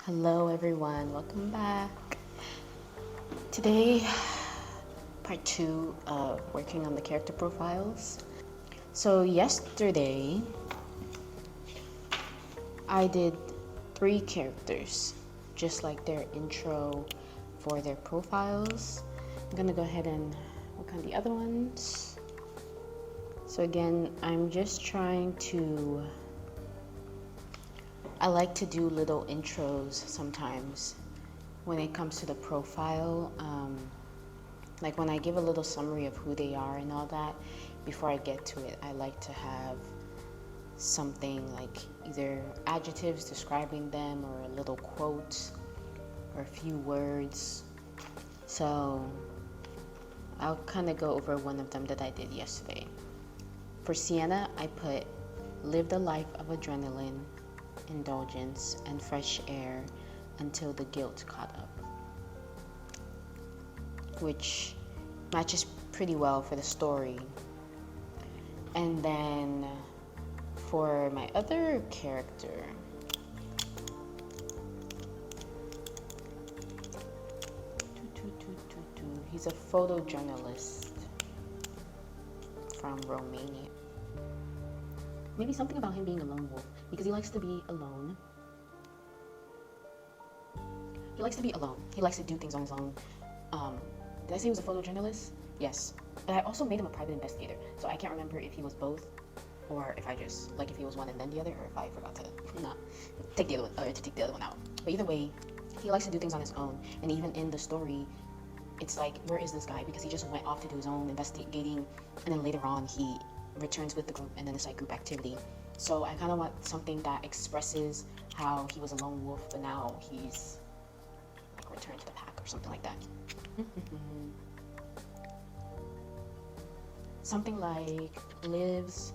Hello everyone, welcome back. Today, part 2 of working on the character profiles. So yesterday, I did 3 characters, just like their intro for their profiles. I'm gonna go ahead and work on the other ones. So again, I'm just trying to I like to do little intros sometimes when it comes to the profile. Like when I give a little summary of who they are and all that, before I get to it, I like to have something like either adjectives describing them or a little quote or a few words. So I'll kind of go over one of them that I did yesterday. For Sienna, I put lived a life of adrenaline, indulgence, and fresh air until the guilt caught up, which matches pretty well for the story. And then for my other character, he's a photojournalist from Romania. Maybe something about him being a lone wolf, because he likes to be alone. He likes to be alone. He likes to do things on his own. Did I say he was a photojournalist? Yes. But I also made him a private investigator, so I can't remember if he was both, or if I just, like if he was one and then the other, or if I forgot to not take the other one, or to take the other one out. But either way, he likes to do things on his own, and even in the story, it's like, where is this guy? Because he just went off to do his own investigating, and then later on he returns with the group, and then it's like group activity. So I kind of want something that expresses how he was a lone wolf, but now he's like returned to the pack or something like that. Something like lives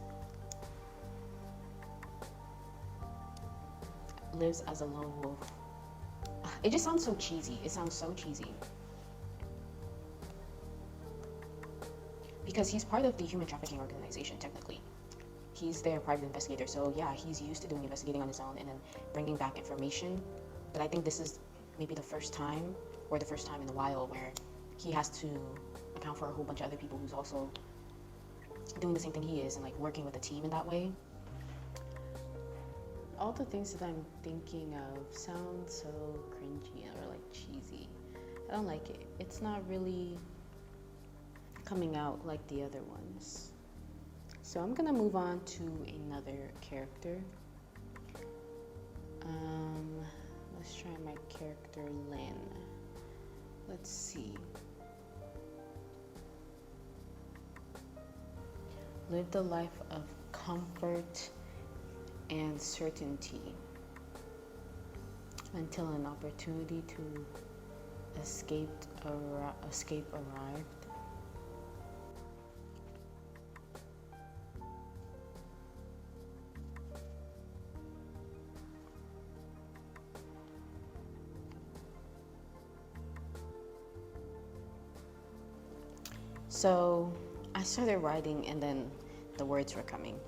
as a lone wolf. It just sounds so cheesy. It sounds so cheesy. Because he's part of the human trafficking organization, technically. He's their private investigator, so yeah, he's used to doing investigating on his own and then bringing back information. But I think this is maybe the first time, or the first time in a while, where he has to account for a whole bunch of other people who's also doing the same thing he is and like working with a team in that way. All the things that I'm thinking of sound so cringy or like cheesy. I don't like it. It's not really coming out like the other ones. So I'm gonna move on to another character. Let's try my character Lynn. Let's see. Lived a life of comfort and certainty until an opportunity to escape arrived. So I started writing and then the words were coming.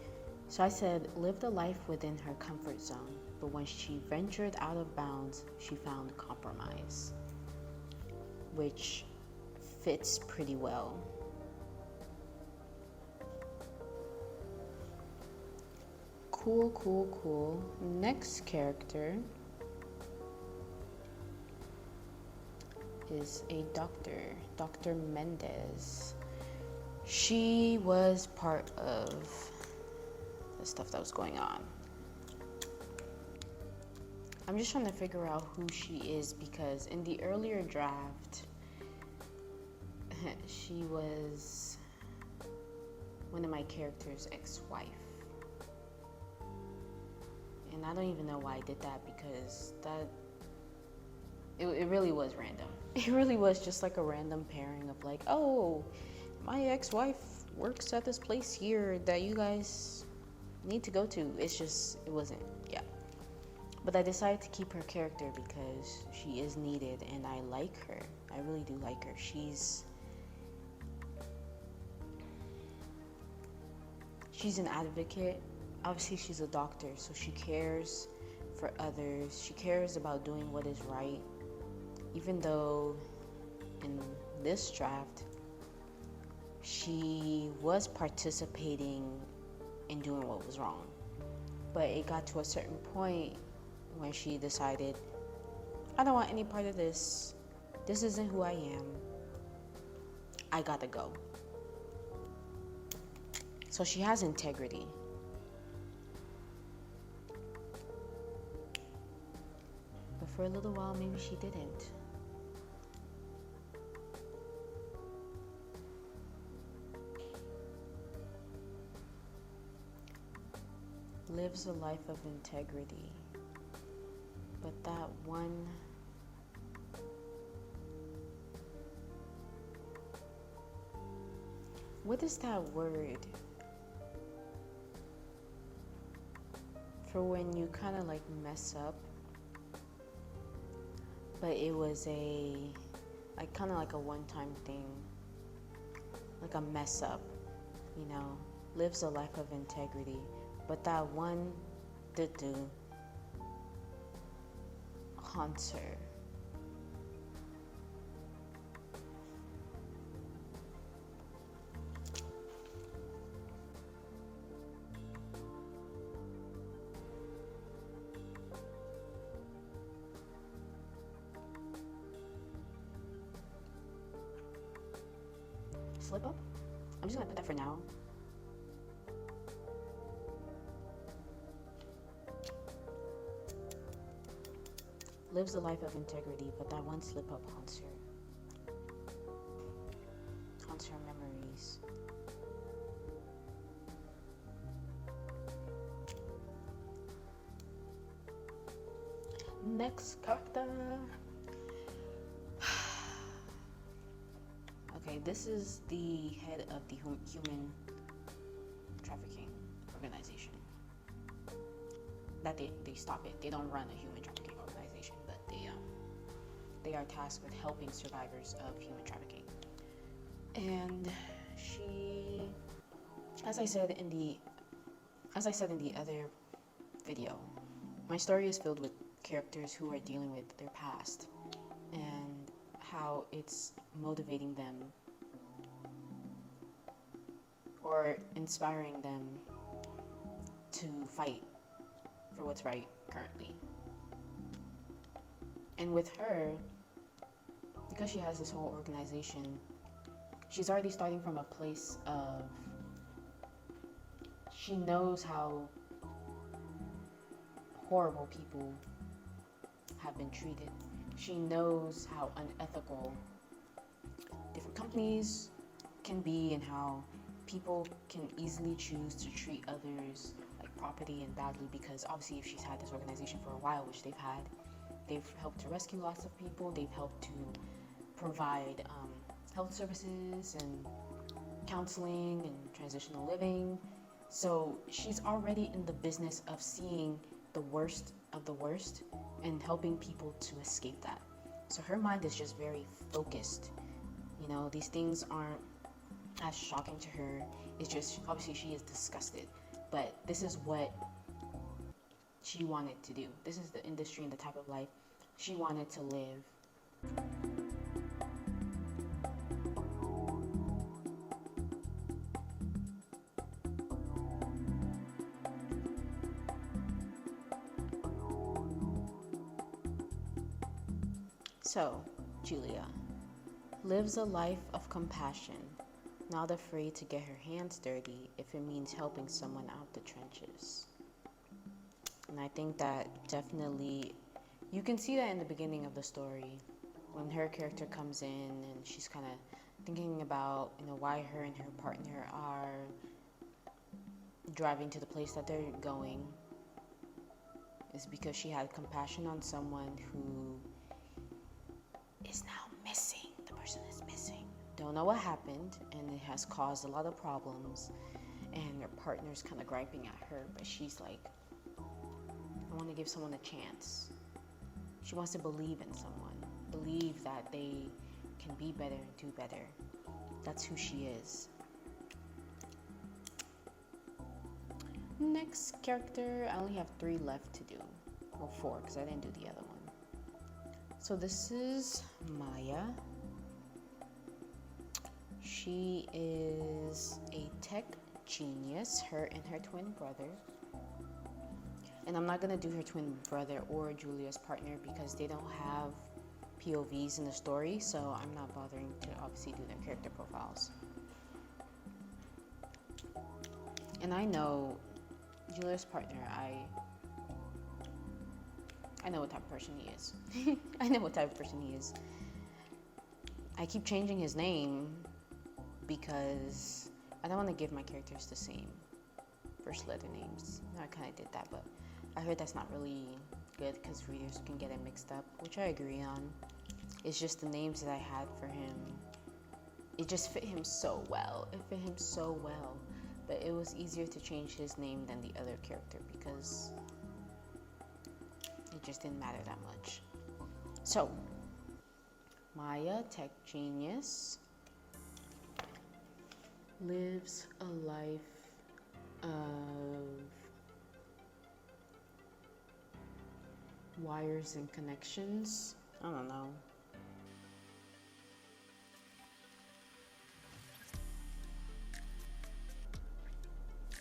So I said, lived a life within her comfort zone, but when she ventured out of bounds, she found compromise, which fits pretty well. Cool. Next character is a doctor, Dr. Mendez. She was part of the stuff that was going on. I'm just trying to figure out who she is, because in the earlier draft, she was one of my character's ex-wife. And I don't even know why I did that, because it really was random. It really was just like a random pairing of like, oh, my ex-wife works at this place here that you guys need to go to. It wasn't, yeah. But I decided to keep her character because she is needed and I like her. I really do like her. She's an advocate. Obviously she's a doctor, so she cares for others. She cares about doing what is right, even though in this draft she was participating in doing what was wrong. But it got to a certain point when she decided, I don't want any part of this. This isn't who I am. I gotta go. So she has integrity. But for a little while, maybe she didn't. Lives a life of integrity. But that one what is that word for when you kind of like mess up, but it was a like kind of like a one-time thing, like a mess up, you know? Lives a life of integrity, but that one do haunts her. Slip up? I'm just gonna put that for now. Lives a life of integrity, but that one slip up haunts her. Haunts her memories. Next character. Okay, this is the head of the human trafficking organization. That they stop it. They don't run a human trafficking organization, but they are tasked with helping survivors of human trafficking. And she, as I said in the other video, my story is filled with characters who are dealing with their past and how it's motivating them or inspiring them to fight for what's right currently. And with her, because she has this whole organization, she's already starting from a place of, she knows how horrible people have been treated. She knows how unethical different companies can be and how people can easily choose to treat others like property and badly, because obviously if she's had this organization for a while, which they've had, they've helped to rescue lots of people, they've helped to provide health services and counseling and transitional living. So she's already in the business of seeing the worst of the worst and helping people to escape that. So her mind is just very focused. You know, these things aren't as shocking to her. It's just, obviously she is disgusted, but this is what she wanted to do. This is the industry and the type of life she wanted to live. So, Julia lives a life of compassion, not afraid to get her hands dirty if it means helping someone out the trenches. And I think that definitely, you can see that in the beginning of the story when her character comes in and she's kind of thinking about, you know, why her and her partner are driving to the place that they're going. Is because she had compassion on someone who is now missing. The person is missing. Don't know what happened, and it has caused a lot of problems. And her partner's kind of griping at her, but she's like, I want to give someone a chance. She wants to believe in someone, believe that they can be better and do better. That's who she is. Next character, I only have 3 left to do. Well, 4 because I didn't do the other one. So this is Maya. She is a tech genius, her and her twin brother. And I'm not going to do her twin brother or Julia's partner because they don't have POVs in the story, so I'm not bothering to obviously do their character profiles. And I know Julia's partner, I know what type of person he is. I know what type of person he is. I keep changing his name because I don't want to give my characters the same first letter names. I kind of did that, but I heard that's not really good because readers can get it mixed up, which I agree on. It's just the names that I had for him. It just fit him so well. It fit him so well. But it was easier to change his name than the other character because it just didn't matter that much. So, Maya, tech genius, lives a life of wires and connections. I don't know.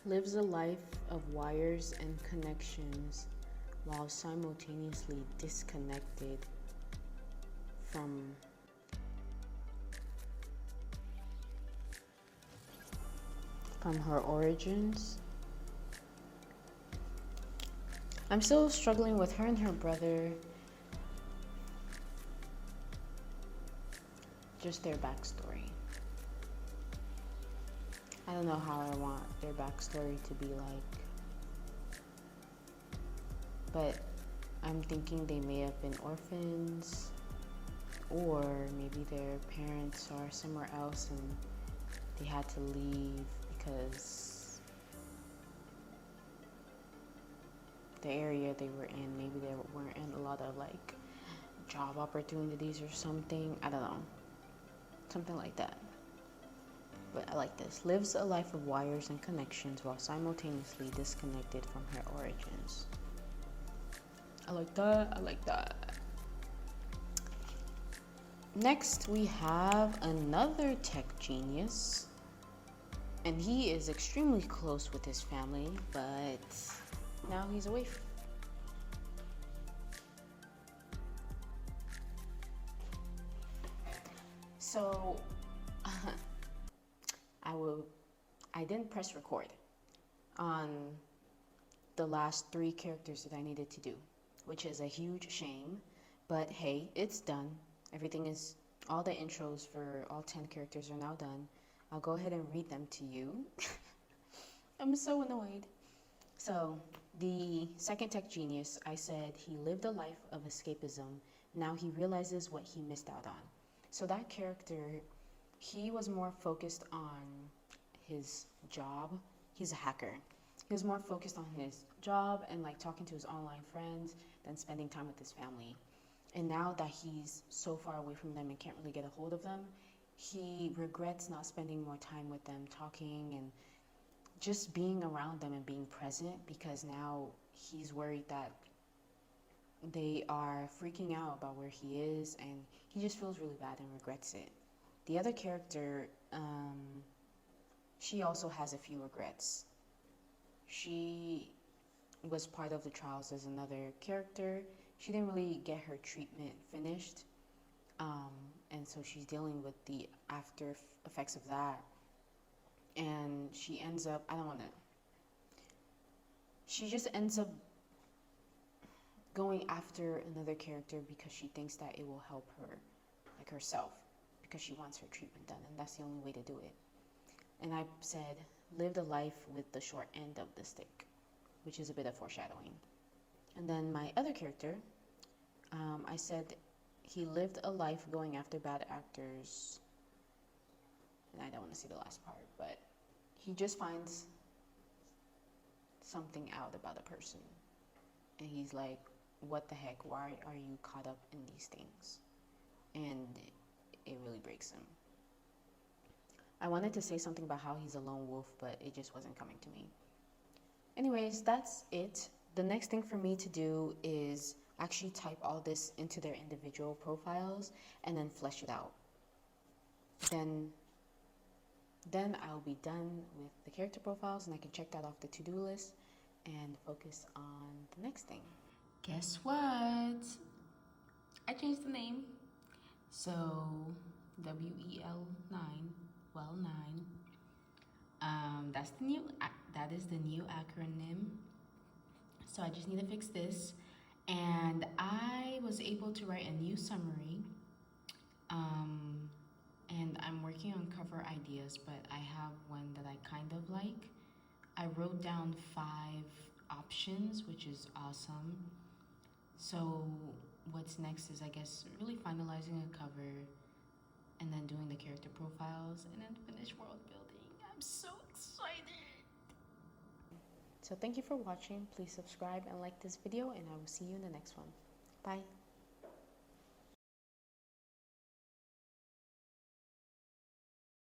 Lives a life of wires and connections while simultaneously disconnected from her origins. I'm still struggling with her and her brother, just their backstory. I don't know how I want their backstory to be like, but I'm thinking they may have been orphans, or maybe their parents are somewhere else and they had to leave because the area they were in, maybe there weren't a lot of like job opportunities or something. I don't know. Something like that. But I like this. Lives a life of wires and connections while simultaneously disconnected from her origins. I like that. I like that. Next, we have another tech genius. And he is extremely close with his family, but now he's away from. So, I didn't press record on the last 3 characters that I needed to do, which is a huge shame, but hey, it's done. All the intros for all 10 characters are now done. I'll go ahead and read them to you. I'm so annoyed. So, the second tech genius, I said he lived a life of escapism. Now he realizes what he missed out on. So that character, he was more focused on his job. He's a hacker. He was more focused on his job and like talking to his online friends than spending time with his family. And now that he's so far away from them and can't really get a hold of them, he regrets not spending more time with them, talking and just being around them and being present, because now he's worried that they are freaking out about where he is and he just feels really bad and regrets it. The other character, she also has a few regrets. She was part of the trials as another character. She didn't really get her treatment finished, and so she's dealing with the after effects of that. And she ends up, she just ends up going after another character because she thinks that it will help her, like herself, because she wants her treatment done, and that's the only way to do it. And I said, lived a life with the short end of the stick, which is a bit of foreshadowing. And then my other character, I said he lived a life going after bad actors. And I don't want to see the last part, but he just finds something out about a person. And he's like, what the heck? Why are you caught up in these things? And it really breaks him. I wanted to say something about how he's a lone wolf, but it just wasn't coming to me. Anyways, that's it. the next thing for me to do is actually type all this into their individual profiles and then flesh it out. Then I'll be done with the character profiles and I can check that off the to-do list and focus on the next thing. Guess what? I changed the name. So WEL9, well 9. That is the new acronym. So I just need to fix this. And I was able to write a new summary. And I'm working on cover ideas, but I have one that I kind of like. I wrote down 5 options, which is awesome. So what's next is, I guess, really finalizing a cover and then doing the character profiles and then finish world building. I'm so excited. So thank you for watching. Please subscribe and like this video, and I will see you in the next one. Bye.